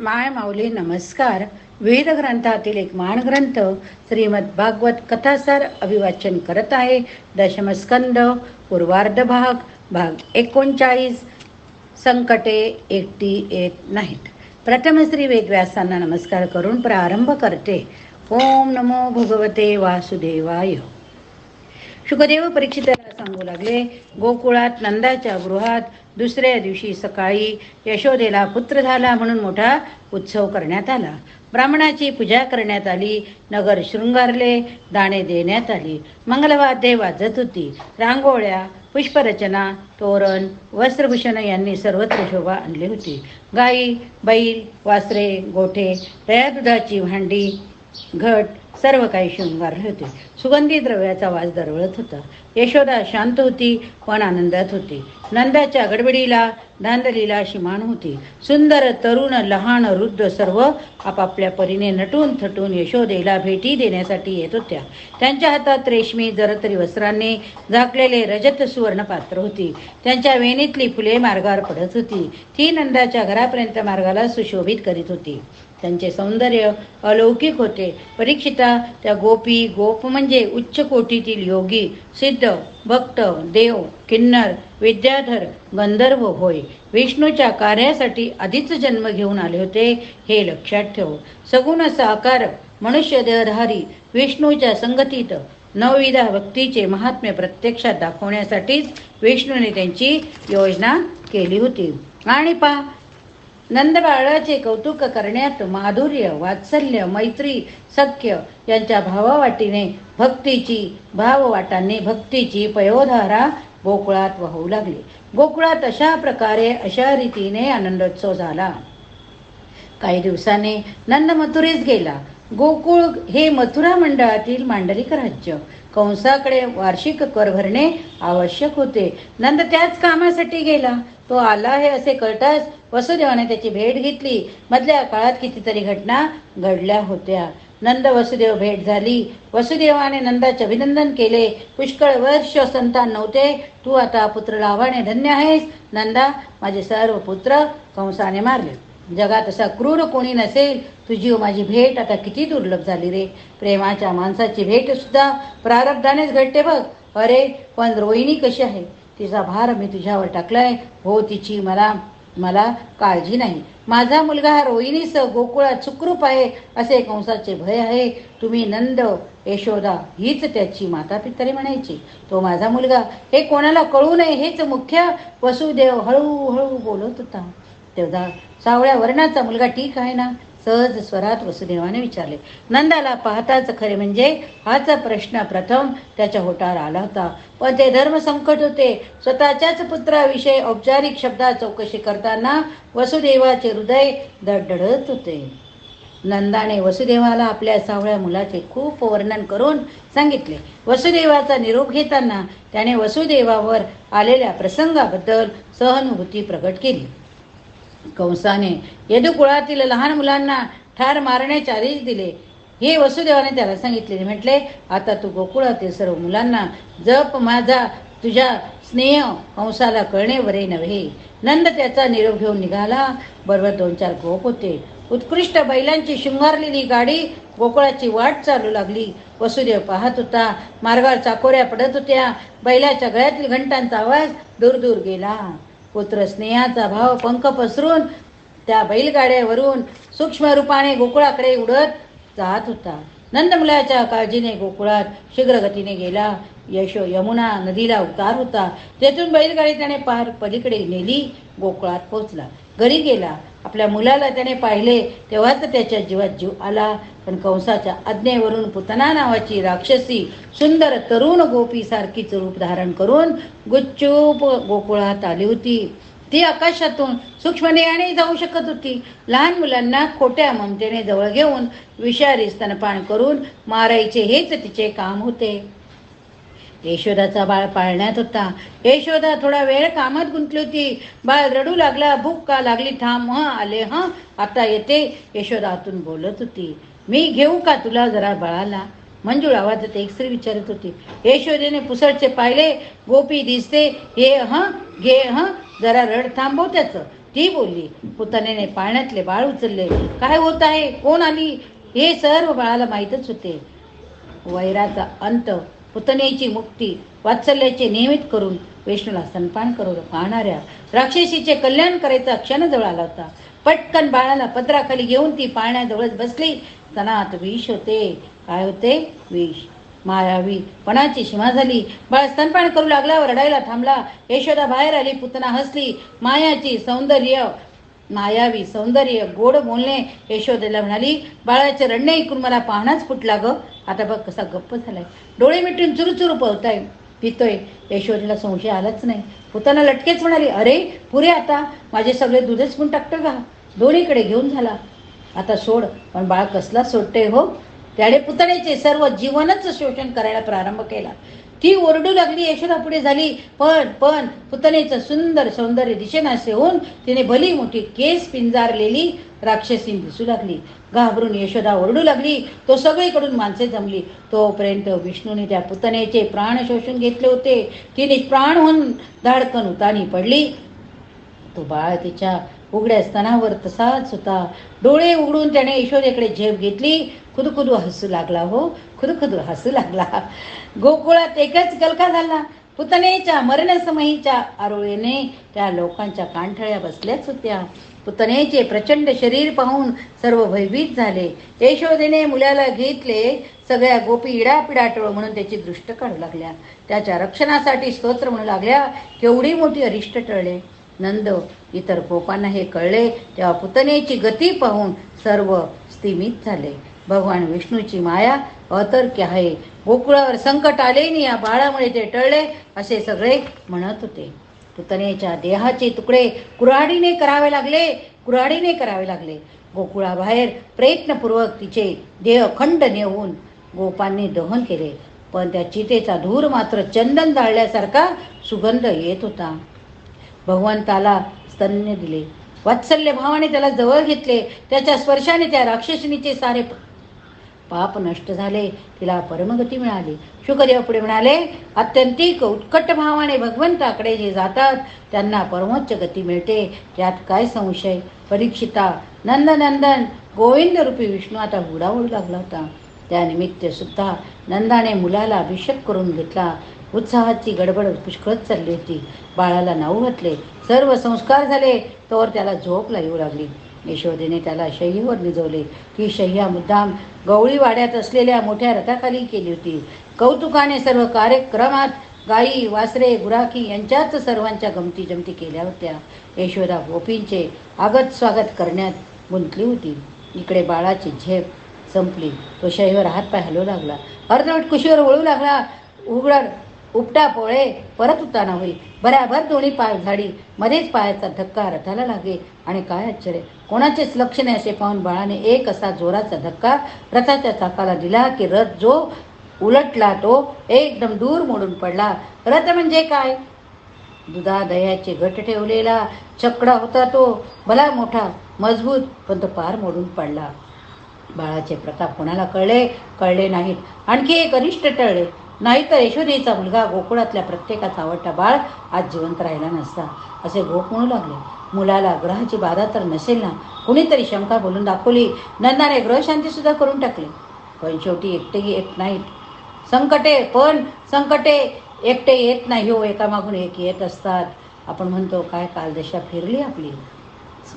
माय माऊली नमस्कार. वेद ग्रंथातील एक महान श्रीमद भागवत कथासार अभिवाचन करत आहे. दशमस्कंद पूर्वार्ध भाग 39. संकटे एकटी येत नाहीत. प्रथम श्री वेदव्यासांना नमस्कार करून प्रारंभ करते. ओम नमो भगवते वासुदेवाय. शुकदेव परीक्षिताला सांगू लागले, गोकुळात नंदाच्या गृहात दुसऱ्या दिवशी सकाळी यशोदेला पुत्र झाला म्हणून मोठा उत्सव करण्यात आला. ब्राह्मणाची पूजा करण्यात आली, नगर शृंगारले, दाणे देण्यात आली, मंगलवाद्ये वाजत होती, रांगोळ्या, पुष्परचना, तोरण, वस्त्रभूषण यांनी सर्वत्र शोभा आणली होती. गाई, बैल, वासरे, गोठे, दया दुधाची भांडी, घट सर्व काही शृंगारले होते. सुगंधी द्रव्याचा वास दरवळत होता. यशोदा शांत होती पण आनंदात होती. नंदाच्या गडबडीला धांदलीला शिमान होती. सुंदर तरुण लहान वृद्ध सर्व आपापल्या परीने नटून थटून यशोदेला भेटी देण्यासाठी येत होत्या. त्यांच्या हातात रेशमी जरतरी वस्त्रांनी झाकलेले रजत सुवर्ण पात्र होती. त्यांच्या वेणीतली फुले मार्गावर पडत होती. ती नंदाच्या घरापर्यंत मार्गाला सुशोभित करीत होती. त्यांचे सौंदर्य अलौकिक होते. परीक्षिता, त्या गोप म्हणजे उच्च कोटीतील योगी, सिद्ध, भक्त, देव, किन्नर, विद्याधर, गंधर्व होय. विष्णूच्या कार्यासाठी आधीच जन्म घेऊन आले होते हे लक्षात ठेव. सगुण साकार मनुष्य देहधारी विष्णूच्या संगतीत नवविधा भक्तीचे महात्म्य प्रत्यक्षात दाखवण्यासाठीच विष्णूने त्यांची योजना केली होती. आणि नंदबाळाचे कौतुक करण्यात माधुर्य, वात्सल्य, मैत्री, सख्य यांच्या भाववाटाने भक्तीची पयोधारा गोकुळात वाहू लागली. गोकुळात अशा प्रकारे अशा रीतीने आनंदोत्सव झाला. काही दिवसाने नंद मथुरेस गेला. गोकुळ हे मथुरा मंडळातील मांडलिक राज्य. कंसाकडे वार्षिक कर भरणे आवश्यक होते. नंद त्याच कामासाठी गेला. तो आला हे असे कळताच वसुदेवाने त्याची भेट घेतली. मधल्या काळात कितीतरी घटना घडल्या होत्या. नंद वसुदेव भेट झाली. वसुदेवाने नंदाचे अभिनंदन केले. पुष्कळ वर्ष संतान नव्हते, तू आता पुत्र लाभाने धन्य आहेस. नंदा, माझे सर्व पुत्र कंसाने मारले. जगात असा क्रूर कोणी नसेल. तुझी व माझी भेट आता किती दुर्लभ झाली रे. प्रेमाच्या माणसाची भेट सुद्धा प्रारब्धानेच घडते बघ. अरे पण रोहिणी कशी आहे? तिचा भार मी तुझ्यावर टाकलाय. हो, तिची मला काळजी नाही. माझा मुलगा हा रोहिणीसह गोकुळात सुखरूप आहे असे कंसाचे भय आहे. तुम्ही नंद, यशोदा हीच त्याची माता पितरी म्हणायची. तो माझा मुलगा हे कोणाला कळू नये हेच मुख्य वसुदेव हळूहळू बोलत होता. तेव्हा सावळ्या वर्णाचा मुलगा ठीक आहे ना? सहज स्वरात वसुदेवाने विचारले. नंदाला पाहताच खरे म्हणजे हाच प्रश्न प्रथम त्याच्या होटावर आला होता. पण ते धर्म संकट होते. स्वतःच्याच पुत्राविषयी औपचारिक शब्दात चौकशी करताना वसुदेवाचे हृदय धडधडत होते. नंदाने वसुदेवाला आपल्या सावळ्या मुलाचे खूप वर्णन करून सांगितले. वसुदेवाचा निरोप घेताना त्याने वसुदेवावर आलेल्या प्रसंगाबद्दल सहानुभूती प्रकट केली. कंसाने यदुकुळातील लहान मुलांना ठार मारण्याचे आदेश दिले हे वसुदेवाने त्याला सांगितले. म्हटले, आता तू गोकुळातील सर्व मुलांना जप माझा तुझा स्नेह कंसाला कळणे बरे नव्हे. नंद त्याचा निरोप घेऊन निघाला. बरोबर 2-4 गोप होते. उत्कृष्ट बैलांची शृंगारलेली गाडी गोकुळाची वाट चालू लागली. वसुदेव पाहत होता. मार्गावर चाकोऱ्या पडत होत्या. बैलाच्या गळ्यातील घंटांचा आवाज दूर दूर गेला. पुत्र स्नेहाचा भाव पंख पसरून त्या बैलगाड्यावरून सूक्ष्म रूपाने गोकुळाकडे उडत जात होता. नंद मुलाच्या काळजीने गोकुळात शीघ्र गतीने गेला. यमुना नदीला उतार होता. तेथून बैलगाडी त्याने पार पलीकडे नेली. गोकुळात पोहोचला. घरी गेला. आपल्या मुलाला त्याने पाहिले तेव्हाच त्याच्या जीवात जीव आला. पण कंसाच्या आज्ञेवरून पुतना नावाची राक्षसी सुंदर तरुण गोपी सारखीच रूप धारण करून गुपचूप गोकुळात आली होती. ती आकाशातून सूक्ष्मनेयाने जाऊ शकत होती. लहान मुलांना खोट्या ममतेने जवळ घेऊन विषारी स्तनपान करून मारायचे हेच तिचे काम होते. यशोदाचा बाळ पाळण्यात होता. यशोदा थोडा वेळ कामात गुंतली होती. बाळ रडू लागला. भूक का लागली? थांब आले आता येते. यशोदा आतून बोलत होती. मी घेऊ का तुला जरा बाळाला? मंजूळ आवाजात एक स्त्री विचारत होती. यशोदेने पुसटचे पाहिले. गोपी दिसते. हे घे जरा रड थांबव त्याचं. ती बोलली. पुतनेने पाळण्यातले बाळ उचलले. काय होत आहे, कोण आली, हे सर्व बाळाला माहीतच होते. वैराचा अंत, पुतनेची मुक्ती, वात्सल्याचे नियमित करून विष्णूला स्तनपान करू पाहणाऱ्या राक्षसीचे कल्याण करायचा क्षण जवळ आला होता. पटकन बाळाला पदराखाली घेऊन ती पाळण्याजवळच बसली. स्तनात विष होते. काय होते? विष. मायावी पणाची सीमा झाली. बाळ स्तनपान करू लागला, रडायला थांबला. यशोदा बाहेर आली. पुतना हसली. मायावी सौंदर्य, गोड बोलणे यशोदेला म्हणाली. बाळाचे रडणे ऐकून मला पाहणाच फुटला ग. आता बघ कसा गप्प झालाय, डोळे मिटून चुरूचुरू पळताय, पितोय. यशोदेला संशय आलाच नाही. पुतना लटकेच म्हणाली, अरे पुरे, आता माझे सगळे दूधच पण टाकतं का? दोन्हीकडे घेऊन झाला, आता सोड. पण बाळ कसला सोडते हो. त्याने पुतणेचे सर्व जीवनच शोषण करायला प्रारंभ केला. ती ओरडू लागली. यशोदा पुढे झाली. पण पुतनेचं सुंदर सौंदर्य दिसेनासे होऊन तिने भली मोठी केस पिंजारलेली राक्षसी दिसू लागली. घाबरून यशोदा ओरडू लागली. तो सगळीकडून माणसे जमली. तोपर्यंत विष्णूने त्या पुतनेचे प्राण शोषून घेतले होते. ती निष्प्राण होऊन धाडकन उतानी पडली. तो बाळ तिच्या उघड्या स्तनावर तसाच होता. डोळे उघडून त्याने यशोदेकडे झेप घेतली. खुदखुदू हसू लागला हो, खुदखुदू हसू लागला. गोकुळात एकच गलका झाला. पुतनेच्या मरणसमयीच्या आरोळीने त्या लोकांच्या कांठळ्या बसल्याच होत्या. पुतनेचे प्रचंड शरीर पाहून सर्व भयभीत झाले. यशोदेने मुलाला घेतले. सगळ्या गोपी इडापिडाटोळ म्हणून त्याची दृष्ट काढू लागल्या. त्याच्या रक्षणासाठी स्तोत्र म्हणू लागल्या. केवढी मोठी अरिष्ट टळले. नंद इतर गोपांना हे कळले तेव्हा पुतनेची गती पाहून सर्व स्तिमित झाले. भगवान विष्णूची माया अतर्क्य आहे. गोकुळावर संकट आले आणि या बाळामुळे ते टळले असे सगळे म्हणत होते. पुतनेच्या देहाचे तुकडे कुऱ्हाडीने करावे लागले. गोकुळाबाहेर प्रयत्नपूर्वक तिचे देह खंड नेऊन गोपांनी दहन केले. पण त्या चितेचा धूर मात्र चंदन जाळल्यासारखा सुगंध येत होता. भगवंताला स्तन्य दिले. वात्सल्य भावाने त्याला जवळ घेतले. त्याच्या स्पर्शाने त्या राक्षसिनीचे सारे पाप नष्ट झाले. तिला परमगती मिळाली. शुकदेव पुढे म्हणाले, अत्यंतिक उत्कट भावाने भगवंताकडे जे जातात त्यांना परमोच्च गती मिळते, त्यात काय संशय. परीक्षिता, नंदनंदन गोविंद रूपी विष्णू आता हुडावू लागला होता. त्यानिमित्त सुद्धा नंदाने मुलाला अभिषेक करून घेतला. उत्साहाची गडबड पुष्कळच चालली होती. बाळाला नाऊ घातले. सर्व संस्कार झाले तोवर त्याला झोप येऊ लागली. यशोदेने त्याला शय्येवर निजवले. ती शय्या मुद्दाम गवळी वाड्यात असलेल्या मोठ्या रथाखाली केली होती. कौतुकाने सर्व कार्यक्रमात गाई, वासरे, गुराखी यांच्याच सर्वांच्या गमती जमती केल्या होत्या. यशोदा गोपींचे आगत स्वागत करण्यात गुंतली होती. इकडे बाळाची झेप संपली. तो शय्येवर हातपाय हलवू लागला. अर्धवट कुशीवर वळू लागला. उघड उपटा पोळे परत उताना होई. बराबर दोन्ही पाय झाडी. मध्येच पायाचा धक्का रथाला लागे. आणि काय आश्चर्य, कोणाचेच लक्ष नाही असे पाहून बाळाने एक असा जोराचा धक्का रथाच्या चाकाला दिला की रथ जो उलटला तो एकदम दूर मोडून पडला. रथ म्हणजे काय, दुधा दह्याचे घट ठेवलेला चकडा होता तो. भला मोठा मजबूत, पण तो पार मोडून पडला. बाळाचे प्रताप कोणाला कळले नाहीत. आणखी एक अरिष्ट टळले. नाहीतर यशोदेचा मुलगा गोकुळातल्या प्रत्येकाचा आवडता बाळ आज जिवंत राहिला नसता असे गोप म्हणू लागले. मुलाला ग्रहाची बाधा तर नसेल ना. कुणीतरी शंका बोलून दाखवली. नंदाने ग्रहशांती सुद्धा करून टाकली. पण शेवटी एकटेही येत नाहीत. संकटे एकटे येत नाही हो, एकामागून एक येत असतात. आपण म्हणतो काय कालदशा फिरली आपली.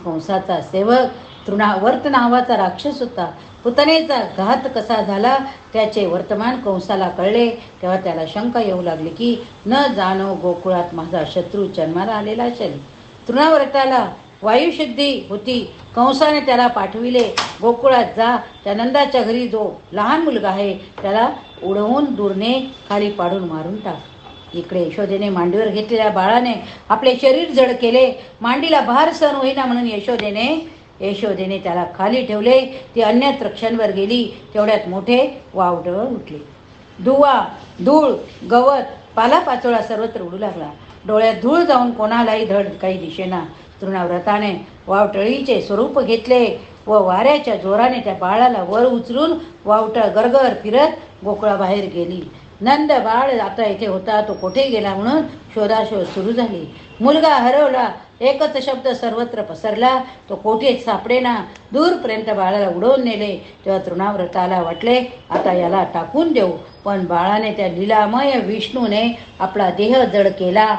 कंसाचा सेवक तृणावर्त नावाचा राक्षस होता. पुतनेचा घात कसा झाला त्याचे वर्तमान कंसाला कळले तेव्हा त्याला शंका येऊ लागली की न जाणो गोकुळात माझा शत्रू जन्माला आलेला असेल. तृणावर्ताला वायुशुद्धी होती. कंसाने त्याला पाठविले, गोकुळात जा, त्या नंदाच्या घरी जो लहान मुलगा आहे त्याला उडवून दूरने खाली पाडून मारून टाक. इकडे यशोदेने मांडीवर घेतलेल्या बाळाने आपले शरीर जड केले. मांडीला भार सहन होईना म्हणून यशोदेने त्याला खाली ठेवले. ती अन्यत्र क्षणभर गेली. तेवढ्यात मोठे वावटळ उठले. धुवा, धूळ, गवत, पालापाचोळा सर्वत्र उडू लागला. डोळ्यात धूळ जाऊन कोणालाही धड काही दिसेना. तृणाव्रताने वावटळीचे स्वरूप घेतले व वाऱ्याच्या जोराने त्या बाळाला वर उचलून वावटळ गरगर फिरत गोकुळाबाहेर गेली. नंद बाळ आता इथे होता, तो कुठे गेला म्हणून शोधाशोध सुरू झाली. मुलगा हरवला एकच शब्द सर्वत्र पसरला. तो कोठेच सापडेना. दूरपर्यंत बाळाला उडवून नेले. तेव्हा तृणाव्रताला वाटले आता याला टाकून देऊ, पण बाळाने त्या लीलामय विष्णूने आपला देह जड केला.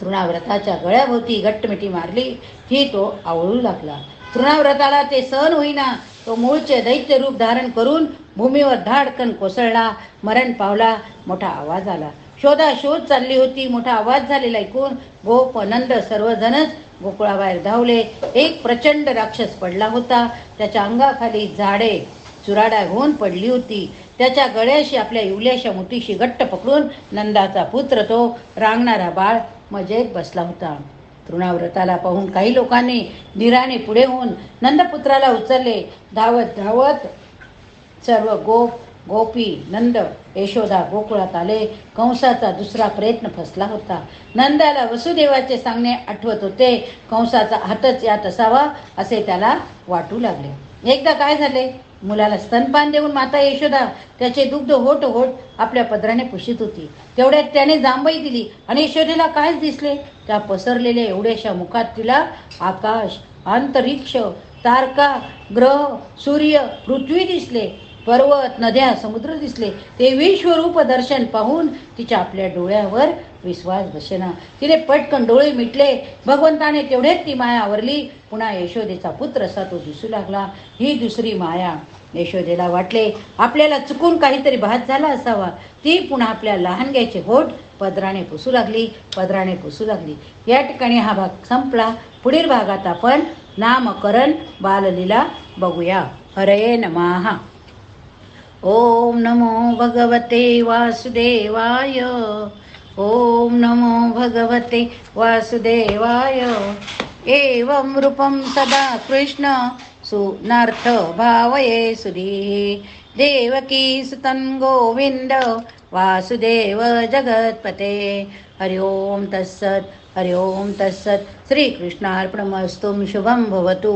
तृणाव्रताच्या गळ्याभोवती घट्टमिठी मारली. ही तो आवळू लागला. तृणाव्रताला ते सहन होईना. तो मूळचे दैत्य रूप धारण करून भूमीवर धाडकन कोसळला, मरण पावला. मोठा आवाज आला. शोधाशोध चालली होती. मोठा आवाज झालेला ऐकून गोप नंद सर्वजणच गोकुळाबाहेर धावले. एक प्रचंड राक्षस पडला होता. त्याच्या अंगाखाली झाडे चुराडा होऊन पडली होती. त्याच्या गळ्याशी आपल्या इवल्याशा मुठीशी घट्ट पकडून नंदाचा पुत्र तो रांगणारा बाळ मजेत बसला होता. तृणाव्रताला पाहून काही लोकांनी धीराने पुढे होऊन नंदपुत्राला उचलले. धावत धावत सर्व गोप गोपी नंद यशोदा गोकुळात आले. कंसाचा दुसरा प्रयत्न फसला होता. नंदाला वसुदेवाचे सांगणे आठवत होते. कंसाचा हातच यात असावा असे त्याला वाटू लागले. एकदा काय झाले, मुलाला स्तनपान देऊन माता यशोदा त्याचे दुग्ध होट होट आपल्या पदराने पुशीत होती. तेवढ्यात त्याने जांभई दिली आणि यशोदेला कायच दिसले. त्या पसरलेल्या एवढ्याशा मुखात तिला आकाश, अंतरिक्ष, तारका, ग्रह, सूर्य, पृथ्वी दिसले. पर्वत, नद्या, समुद्र दिसले. ते विश्वरूप दर्शन पाहून तिच्या आपल्या डोळ्यावर विश्वास बसेना. तिने पटकन डोळे मिटले. भगवंताने तेवढ्यात ती माया आवरली. पुन्हा यशोदेचा पुत्र असा तो दिसू लागला. ही दुसरी माया. यशोदेला वाटले आपल्याला चुकून काहीतरी भात झाला असावा. ती पुन्हा आपल्या लहानग्याचे होठ पदराने पुसू लागली. या ठिकाणी हा भाग संपला. पुढील भागात आपण नामकरण बाललीला बघूया. हरे नमः. ओम नमो भगवते वासुदेवाय. ओम नमो भगवते वासुदेवाय. एवं रूपं सदा कृष्ण सुनार्थ भावये सुधी. देवकी सुतं गोविंद वासुदेव जगत्पते. हरि ओम तत्सत्. हरि ओम तत्सत्. श्रीकृष्णार्पणमस्तु. शुभं भवतु.